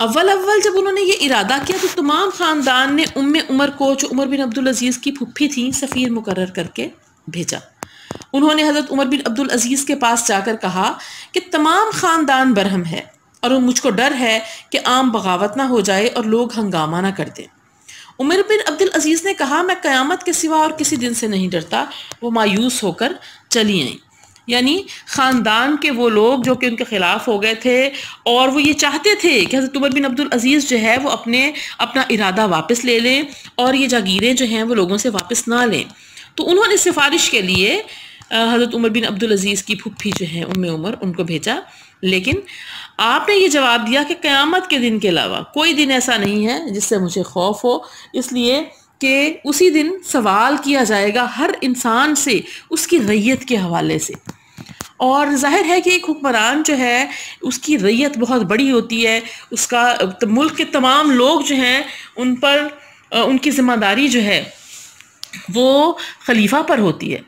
اول جب انہوں نے یہ ارادہ کیا تو تمام خاندان نے عمر کو، جو عمر بن عبدالعزیز کی پھپھی تھیں، سفیر مقرر کر کے بھیجا۔ انہوں نے حضرت عمر بن عبدالعزیز کے پاس جا کر کہا کہ تمام خاندان برہم ہے اور مجھ کو ڈر ہے کہ عام بغاوت نہ ہو جائے اور لوگ ہنگامہ نہ کر دیں۔ عمر بن عبدالعزیز نے کہا میں قیامت کے سوا اور کسی دن سے نہیں ڈرتا۔ وہ مایوس ہو کر چلی آئیں، یعنی خاندان کے وہ لوگ جو کہ ان کے خلاف ہو گئے تھے اور وہ یہ چاہتے تھے کہ حضرت عمر بن عبدالعزیز جو ہے وہ اپنا ارادہ واپس لے لیں اور یہ جاگیریں جو ہیں وہ لوگوں سے واپس نہ لیں، تو انہوں نے سفارش کے لیے حضرت عمر بن عبدالعزیز کی پھپھی جو ہیں عمر ان کو بھیجا، لیکن آپ نے یہ جواب دیا کہ قیامت کے دن کے علاوہ کوئی دن ایسا نہیں ہے جس سے مجھے خوف ہو، اس لیے کہ اسی دن سوال کیا جائے گا ہر انسان سے اس کی ریت کے حوالے سے۔ اور ظاہر ہے کہ ایک حکمران جو ہے اس کی ریت بہت بڑی ہوتی ہے، اس کا ملک کے تمام لوگ جو ہیں ان پر ان کی ذمہ داری جو ہے وہ خلیفہ پر ہوتی ہے۔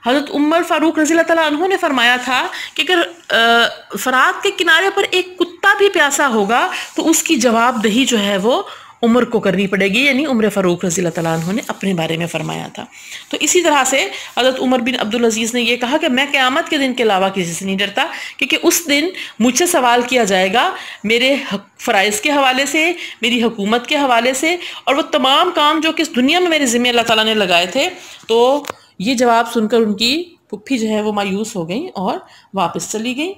حضرت عمر فاروق رضی اللہ تعالیٰ عنہ نے فرمایا تھا کہ اگر فرات کے کنارے پر ایک کتا بھی پیاسا ہوگا تو اس کی جواب دہی جو ہے وہ عمر کو کرنی پڑے گی، یعنی عمر فاروق رضی اللہ تعالیٰ عنہ نے اپنے بارے میں فرمایا تھا۔ تو اسی طرح سے حضرت عمر بن عبدالعزیز نے یہ کہا کہ میں قیامت کے دن کے علاوہ کسی سے نہیں ڈرتا، کیونکہ اس دن مجھ سے سوال کیا جائے گا میرے فرائض کے حوالے سے، میری حکومت کے حوالے سے، اور وہ تمام کام جو کہ اس دنیا میں میرے ذمہ اللہ تعالیٰ نے لگائے تھے۔ تو یہ جواب سن کر ان کی پھپھی جو ہے وہ مایوس ہو گئیں اور واپس چلی گئیں۔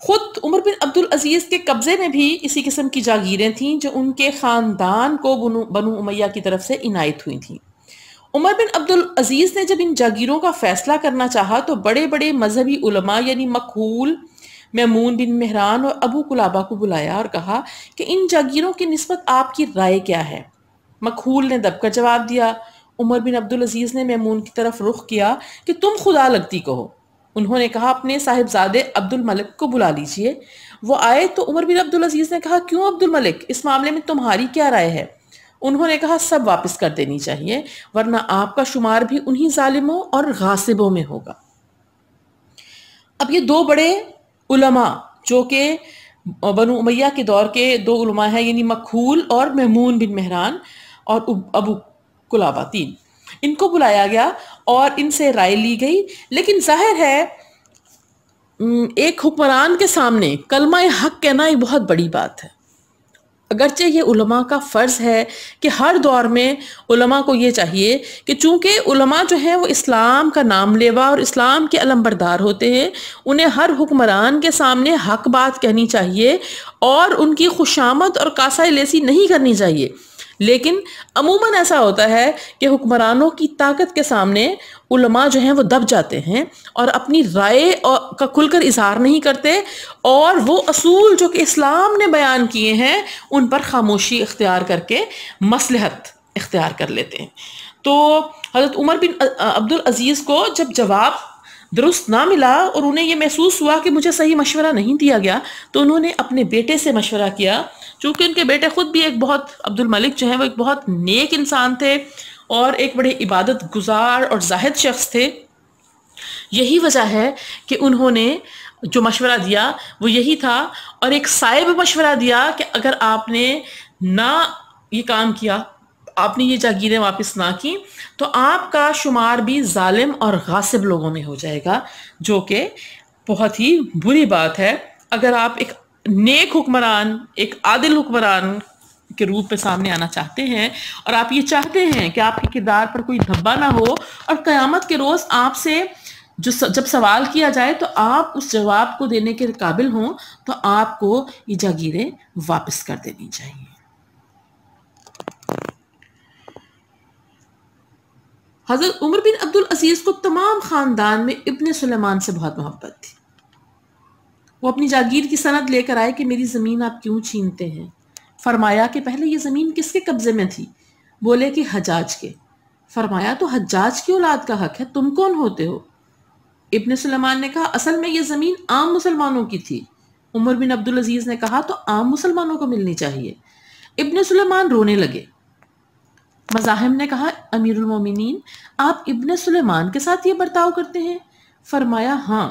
خود عمر بن عبدالعزیز کے قبضے میں بھی اسی قسم کی جاگیریں تھیں جو ان کے خاندان کو بنو امیہ کی طرف سے عنایت ہوئی تھیں۔ عمر بن عبدالعزیز نے جب ان جاگیروں کا فیصلہ کرنا چاہا تو بڑے بڑے مذہبی علماء یعنی مکحول، میمون بن مہران اور ابو قلابہ کو بلایا اور کہا کہ ان جاگیروں کی نسبت آپ کی رائے کیا ہے؟ مکحول نے دب کر جواب دیا۔ عمر بن عبدالعزیز نے میمون کی طرف رخ کیا کہ تم خدا لگتی کہو۔ انہوں نے کہا اپنے صاحبزادے عبد الملک کو بلا لیجئے۔ وہ آئے تو عمر بن عبدالعزیز نے کہا کیوں عبد الملک، اس معاملے میں تمہاری کیا رائے ہے؟ انہوں نے کہا سب واپس کر دینی چاہیے، ورنہ آپ کا شمار بھی انہی ظالموں اور غاصبوں میں ہوگا۔ اب یہ دو بڑے علماء جو کہ بنو امیہ کے دور کے دو علماء ہیں، یعنی مکحول اور میمون بن مہران اور ابو قلابہ، تین، ان کو بلایا گیا اور ان سے رائے لی گئی۔ لیکن ظاہر ہے ایک حکمران کے سامنے کلمہ حق کہنا ایک بہت بڑی بات ہے، اگرچہ یہ علماء کا فرض ہے کہ ہر دور میں علماء کو یہ چاہیے کہ چونکہ علماء جو ہیں وہ اسلام کا نام لیوا اور اسلام کے علمبردار ہوتے ہیں، انہیں ہر حکمران کے سامنے حق بات کہنی چاہیے اور ان کی خوشامد اور کاسہ لیسی نہیں کرنی چاہیے۔ لیکن عموماً ایسا ہوتا ہے کہ حکمرانوں کی طاقت کے سامنے علماء جو ہیں وہ دب جاتے ہیں اور اپنی رائے کا کھل کر اظہار نہیں کرتے، اور وہ اصول جو کہ اسلام نے بیان کیے ہیں ان پر خاموشی اختیار کر کے مصلحت اختیار کر لیتے ہیں۔ تو حضرت عمر بن عبدالعزیز کو جب جواب درست نہ ملا اور انہیں یہ محسوس ہوا کہ مجھے صحیح مشورہ نہیں دیا گیا، تو انہوں نے اپنے بیٹے سے مشورہ کیا، چونکہ ان کے بیٹے خود بھی ایک بہت عبد الملک جو ہیں وہ ایک بہت نیک انسان تھے اور ایک بڑے عبادت گزار اور زاہد شخص تھے۔ یہی وجہ ہے کہ انہوں نے جو مشورہ دیا وہ یہی تھا، اور ایک صائب مشورہ دیا کہ اگر آپ نے نہ یہ کام کیا، آپ نے یہ جاگیریں واپس نہ کی، تو آپ کا شمار بھی ظالم اور غاصب لوگوں میں ہو جائے گا، جو کہ بہت ہی بری بات ہے۔ اگر آپ ایک نیک حکمران، ایک عادل حکمران کے روپ میں سامنے آنا چاہتے ہیں اور آپ یہ چاہتے ہیں کہ آپ کے کردار پر کوئی دھبا نہ ہو اور قیامت کے روز آپ سے جب سوال کیا جائے تو آپ اس جواب کو دینے کے قابل ہوں، تو آپ کو یہ جاگیریں واپس کر دینی چاہیے۔ حضرت عمر بن عبدالعزیز کو تمام خاندان میں ابن سلیمان سے بہت محبت تھی۔ وہ اپنی جاگیر کی سند لے کر آئے کہ میری زمین آپ کیوں چھینتے ہیں؟ فرمایا کہ پہلے یہ زمین کس کے قبضے میں تھی؟ بولے کہ حجاج کے۔ فرمایا تو حجاج کی اولاد کا حق ہے، تم کون ہوتے ہو؟ ابن سلیمان نے کہا اصل میں یہ زمین عام مسلمانوں کی تھی۔ عمر بن عبدالعزیز نے کہا تو عام مسلمانوں کو ملنی چاہیے۔ ابن سلیمان رونے لگے۔ مزاحم نے کہا امیر المومنین، آپ ابن سلیمان کے ساتھ یہ برتاؤ کرتے ہیں؟ فرمایا ہاں،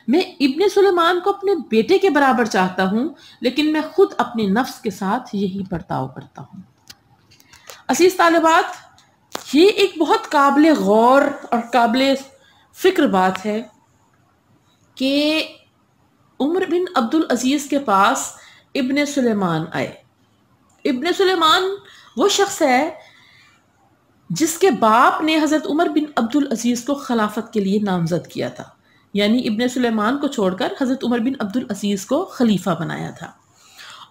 میں ابن سلیمان کو اپنے بیٹے کے برابر چاہتا ہوں، لیکن میں خود اپنے نفس کے ساتھ یہی برتاؤ کرتا ہوں۔ عزیز طالبات، یہ ایک بہت قابل غور اور قابل فکر بات ہے کہ عمر بن عبد العزیز کے پاس ابن سلیمان آئے۔ ابن سلیمان وہ شخص ہے جس کے باپ نے حضرت عمر بن عبد العزیز کو خلافت کے لیے نامزد کیا تھا، یعنی ابن سلیمان کو چھوڑ کر حضرت عمر بن عبد العزیز کو خلیفہ بنایا تھا۔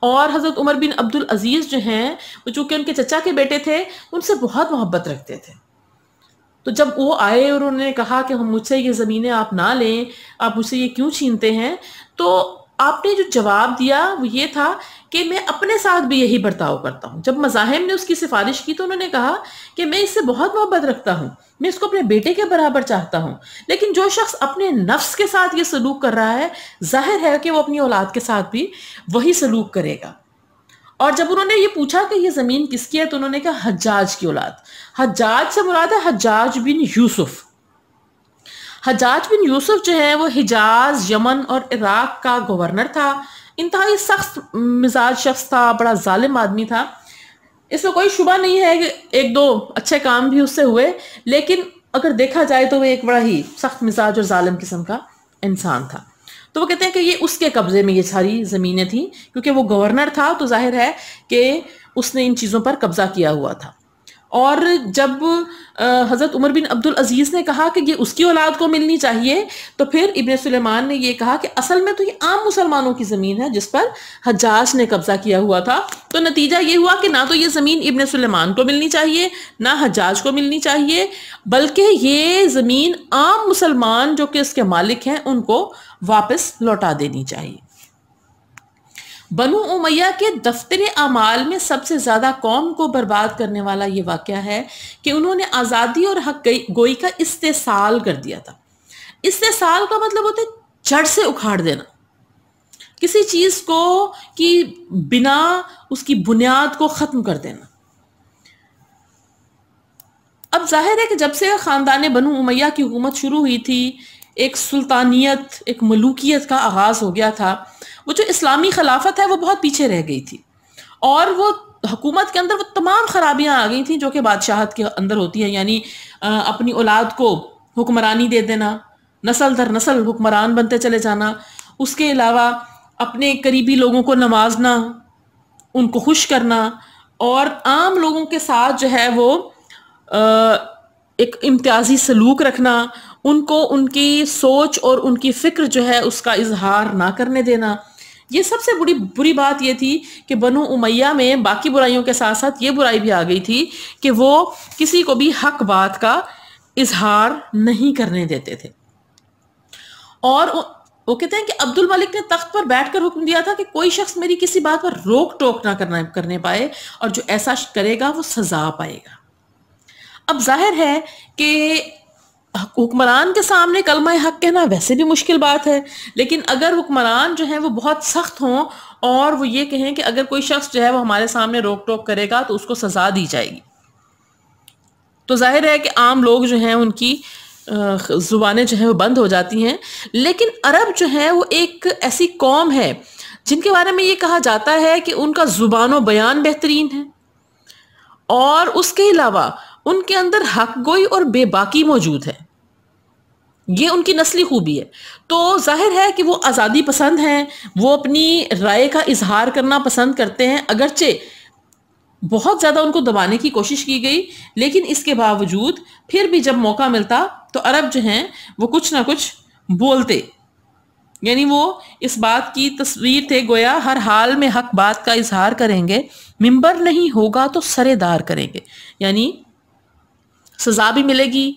اور حضرت عمر بن عبد العزیز جو ہیں وہ چونکہ ان کے چچا کے بیٹے تھے، ان سے بہت محبت رکھتے تھے۔ تو جب وہ آئے اور انہوں نے کہا کہ ہم مجھ سے یہ زمینیں آپ نہ لیں، آپ مجھ سے یہ کیوں چھینتے ہیں، تو آپ نے جو جواب دیا وہ یہ تھا کہ میں اپنے ساتھ بھی یہی برتاؤ کرتا ہوں۔ جب مزاحم نے اس کی سفارش کی تو انہوں نے کہا کہ میں اس سے بہت محبت رکھتا ہوں، میں اس کو اپنے بیٹے کے برابر چاہتا ہوں، لیکن جو شخص اپنے نفس کے ساتھ یہ سلوک کر رہا ہے، ظاہر ہے کہ وہ اپنی اولاد کے ساتھ بھی وہی سلوک کرے گا۔ اور جب انہوں نے یہ پوچھا کہ یہ زمین کس کی ہے تو انہوں نے کہا حجاج کی اولاد۔ حجاج سے مراد ہے حجاج بن یوسف۔ حجاج بن یوسف جو ہے وہ حجاز، یمن اور عراق کا گورنر تھا، انتہائی سخت مزاج شخص تھا، بڑا ظالم آدمی تھا۔ اس میں کوئی شبہ نہیں ہے کہ ایک دو اچھے کام بھی اس سے ہوئے، لیکن اگر دیکھا جائے تو وہ ایک بڑا ہی سخت مزاج اور ظالم قسم کا انسان تھا۔ تو وہ کہتے ہیں کہ یہ اس کے قبضے میں یہ ساری زمینیں تھیں، کیونکہ وہ گورنر تھا تو ظاہر ہے کہ اس نے ان چیزوں پر قبضہ کیا ہوا تھا۔ اور جب حضرت عمر بن عبد العزیز نے کہا کہ یہ اس کی اولاد کو ملنی چاہیے، تو پھر ابن سلیمان نے یہ کہا کہ اصل میں تو یہ عام مسلمانوں کی زمین ہے جس پر حجاج نے قبضہ کیا ہوا تھا۔ تو نتیجہ یہ ہوا کہ نہ تو یہ زمین ابن سلیمان کو ملنی چاہیے، نہ حجاج کو ملنی چاہیے، بلکہ یہ زمین عام مسلمان جو کہ اس کے مالک ہیں ان کو واپس لوٹا دینی چاہیے۔ بنو امیہ کے دفتر اعمال میں سب سے زیادہ قوم کو برباد کرنے والا یہ واقعہ ہے کہ انہوں نے آزادی اور حق گوئی کا استحصال کر دیا تھا۔ استحصال کا مطلب ہوتا ہے جڑ سے اکھاڑ دینا، کسی چیز کو کی بنا، اس کی بنیاد کو ختم کر دینا۔ اب ظاہر ہے کہ جب سے خاندان بنو امیہ کی حکومت شروع ہوئی تھی، ایک سلطانیت، ایک ملوکیت کا آغاز ہو گیا تھا۔ وہ جو اسلامی خلافت ہے وہ بہت پیچھے رہ گئی تھی، اور وہ حکومت کے اندر وہ تمام خرابیاں آ گئی تھیں جو کہ بادشاہت کے اندر ہوتی ہیں، یعنی اپنی اولاد کو حکمرانی دے دینا، نسل در نسل حکمران بنتے چلے جانا، اس کے علاوہ اپنے قریبی لوگوں کو نوازنا، ان کو خوش کرنا، اور عام لوگوں کے ساتھ جو ہے وہ ایک امتیازی سلوک رکھنا، ان کو ان کی سوچ اور ان کی فکر جو ہے اس کا اظہار نہ کرنے دینا۔ یہ سب سے بری بات یہ تھی کہ بنو امیہ میں باقی برائیوں کے ساتھ ساتھ یہ برائی بھی آ گئی تھی کہ وہ کسی کو بھی حق بات کا اظہار نہیں کرنے دیتے تھے۔ اور وہ کہتے ہیں کہ عبد الملک نے تخت پر بیٹھ کر حکم دیا تھا کہ کوئی شخص میری کسی بات پر روک ٹوک نہ کرنے پائے، اور جو ایسا کرے گا وہ سزا پائے گا۔ اب ظاہر ہے کہ حکمران کے سامنے کلمہ حق کہنا ویسے بھی مشکل بات ہے، لیکن اگر حکمران جو ہیں وہ بہت سخت ہوں اور وہ یہ کہیں کہ اگر کوئی شخص جو ہے وہ ہمارے سامنے روک ٹوک کرے گا تو اس کو سزا دی جائے گی، تو ظاہر ہے کہ عام لوگ جو ہیں ان کی زبانیں جو ہیں وہ بند ہو جاتی ہیں۔ لیکن عرب جو ہے وہ ایک ایسی قوم ہے جن کے بارے میں یہ کہا جاتا ہے کہ ان کا زبان و بیان بہترین ہے، اور اس کے علاوہ ان کے اندر حق گوئی اور بے باکی موجود ہے، یہ ان کی نسلی خوبی ہے۔ تو ظاہر ہے کہ وہ آزادی پسند ہیں، وہ اپنی رائے کا اظہار کرنا پسند کرتے ہیں، اگرچہ بہت زیادہ ان کو دبانے کی کوشش کی گئی، لیکن اس کے باوجود پھر بھی جب موقع ملتا تو عرب جو ہیں وہ کچھ نہ کچھ بولتے، یعنی وہ اس بات کی تصویر تھے گویا ہر حال میں حق بات کا اظہار کریں گے، منبر نہیں ہوگا تو سرے دار کریں گے، یعنی سزا بھی ملے گی،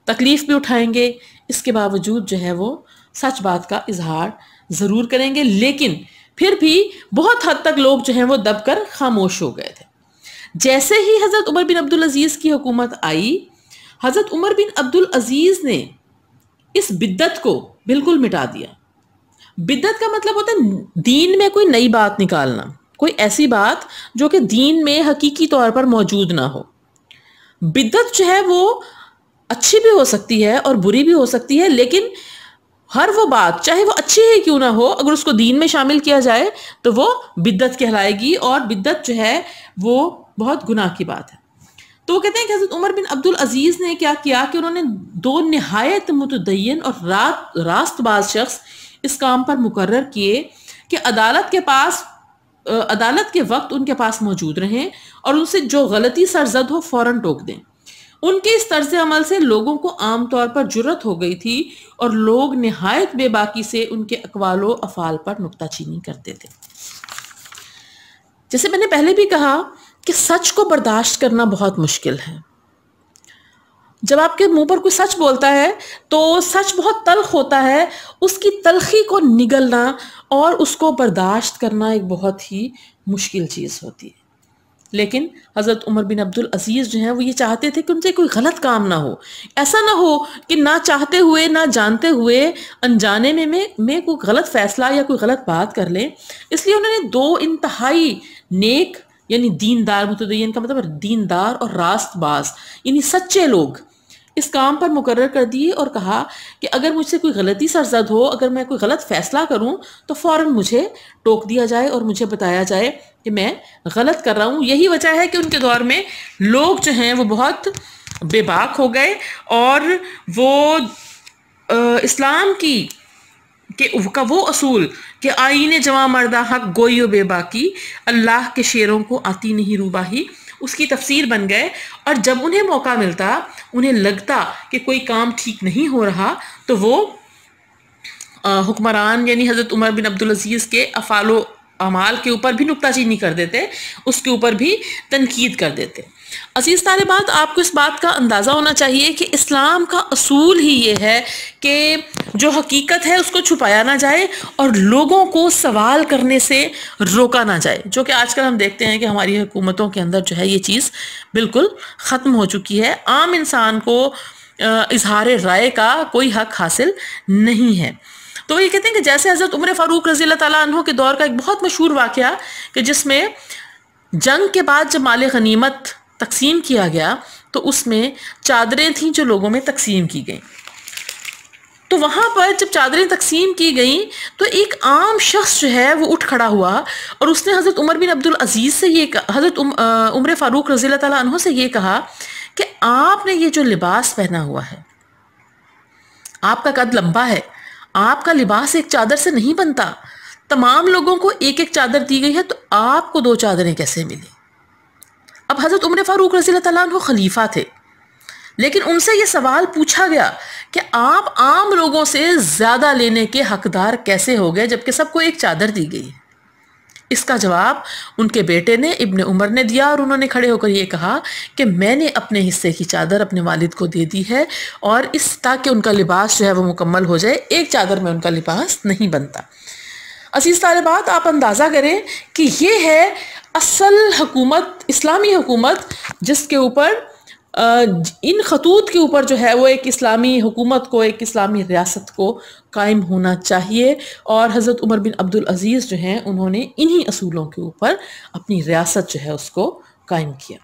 تکلیف بھی اٹھائیں گے، اس کے باوجود جو ہے وہ سچ بات کا اظہار ضرور کریں گے۔ لیکن پھر بھی بہت حد تک لوگ جو ہیں وہ دب کر خاموش ہو گئے تھے۔ جیسے ہی حضرت عمر بن عبد العزیز کی حکومت آئی، حضرت عمر بن عبد العزیز نے اس بدعت کو بالکل مٹا دیا۔ بدعت کا مطلب ہوتا ہے دین میں کوئی نئی بات نکالنا، کوئی ایسی بات جو کہ دین میں حقیقی طور پر موجود نہ ہو۔ بدعت جو ہے وہ اچھی بھی ہو سکتی ہے اور بری بھی ہو سکتی ہے، لیکن ہر وہ بات چاہے وہ اچھی ہی کیوں نہ ہو، اگر اس کو دین میں شامل کیا جائے تو وہ بدعت کہلائے گی، اور بدعت جو ہے وہ بہت گناہ کی بات ہے۔ تو وہ کہتے ہیں کہ حضرت عمر بن عبد العزیز نے کیا کیا کہ انہوں نے دو نہایت متدین اور راست باز شخص اس کام پر مقرر کیے کہ عدالت کے وقت ان کے پاس موجود رہیں اور ان سے جو غلطی سرزد ہو فوراً ٹوک دیں۔ ان کے اس طرز عمل سے لوگوں کو عام طور پر جرت ہو گئی تھی، اور لوگ نہایت بے باکی سے ان کے اقوال و افعال پر نکتہ چینی کرتے تھے۔ جیسے میں نے پہلے بھی کہا کہ سچ کو برداشت کرنا بہت مشکل ہے۔ جب آپ کے منہ پر کوئی سچ بولتا ہے تو سچ بہت تلخ ہوتا ہے، اس کی تلخی کو نگلنا اور اس کو برداشت کرنا ایک بہت ہی مشکل چیز ہوتی ہے۔ لیکن حضرت عمر بن عبد العزیز جو ہیں وہ یہ چاہتے تھے کہ ان سے کوئی غلط کام نہ ہو، ایسا نہ ہو کہ نہ چاہتے ہوئے نہ جانتے ہوئے انجانے میں کوئی غلط فیصلہ یا کوئی غلط بات کر لیں۔ اس لیے انہوں نے دو انتہائی نیک، یعنی دیندار، متدین کا مطلب دیندار اور راست باز یعنی سچے لوگ اس کام پر مقرر کر دیے، اور کہا کہ اگر مجھ سے کوئی غلطی سرزد ہو، اگر میں کوئی غلط فیصلہ کروں تو فوراً مجھے ٹوک دیا جائے اور مجھے بتایا جائے کہ میں غلط کر رہا ہوں۔ یہی وجہ ہے کہ ان کے دور میں لوگ جو ہیں وہ بہت بے باک ہو گئے، اور وہ اسلام کا وہ اصول کہ آئین جواں مردہ حق گوئی و بے باکی، اللہ کے شیروں کو آتی نہیں روباہی، اس کی تفسیر بن گئے۔ اور جب انہیں موقع ملتا، انہیں لگتا کہ کوئی کام ٹھیک نہیں ہو رہا، تو وہ حکمران یعنی حضرت عمر بن عبد العزیز کے افعال و اعمال کے اوپر بھی نکتہ چینی کر دیتے، اس کے اوپر بھی تنقید کر دیتے۔ عزیز طالبات، آپ کو اس بات کا اندازہ ہونا چاہیے کہ اسلام کا اصول ہی یہ ہے کہ جو حقیقت ہے اس کو چھپایا نہ جائے اور لوگوں کو سوال کرنے سے روکا نہ جائے، جو کہ آج کل ہم دیکھتے ہیں کہ ہماری حکومتوں کے اندر جو ہے یہ چیز بالکل ختم ہو چکی ہے۔ عام انسان کو اظہار رائے کا کوئی حق حاصل نہیں ہے۔ تو یہ کہتے ہیں کہ جیسے حضرت عمر فاروق رضی اللہ تعالیٰ عنہ کے دور کا ایک بہت مشہور واقعہ کہ جس میں جنگ کے بعد جب مال غنیمت تقسیم کیا گیا تو اس میں چادریں تھیں جو لوگوں میں تقسیم کی گئیں۔ تو وہاں پر جب چادریں تقسیم کی گئیں تو ایک عام شخص جو ہے وہ اٹھ کھڑا ہوا اور اس نے حضرت عمر بن عبد العزیز سے حضرت عمر فاروق رضی اللہ تعالیٰ عنہ سے یہ کہا کہ آپ نے یہ جو لباس پہنا ہوا ہے، آپ کا قد لمبا ہے، آپ کا لباس ایک چادر سے نہیں بنتا، تمام لوگوں کو ایک ایک چادر دی گئی ہے، تو آپ کو دو چادریں کیسے ملی؟ اب حضرت عمر فاروق رضی اللہ تعالیٰ عنہ خلیفہ تھے، لیکن ان سے یہ سوال پوچھا گیا کہ آپ عام لوگوں سے زیادہ لینے کے حقدار کیسے ہو گئے جبکہ سب کو ایک چادر دی گئی؟ اس کا جواب ان کے بیٹے نے، ابن عمر نے دیا، اور انہوں نے کھڑے ہو کر یہ کہا کہ میں نے اپنے حصے کی چادر اپنے والد کو دے دی ہے، اور تاکہ ان کا لباس جو ہے وہ مکمل ہو جائے، ایک چادر میں ان کا لباس نہیں بنتا۔ عزیز طالبات، آپ اندازہ کریں کہ یہ ہے اصل حکومت، اسلامی حکومت، جس کے اوپر ان خطوط کے اوپر جو ہے وہ ایک اسلامی حکومت کو، ایک اسلامی ریاست کو قائم ہونا چاہیے، اور حضرت عمر بن عبد العزیز جو ہیں انہوں نے انہی اصولوں کے اوپر اپنی ریاست جو ہے اس کو قائم کیا۔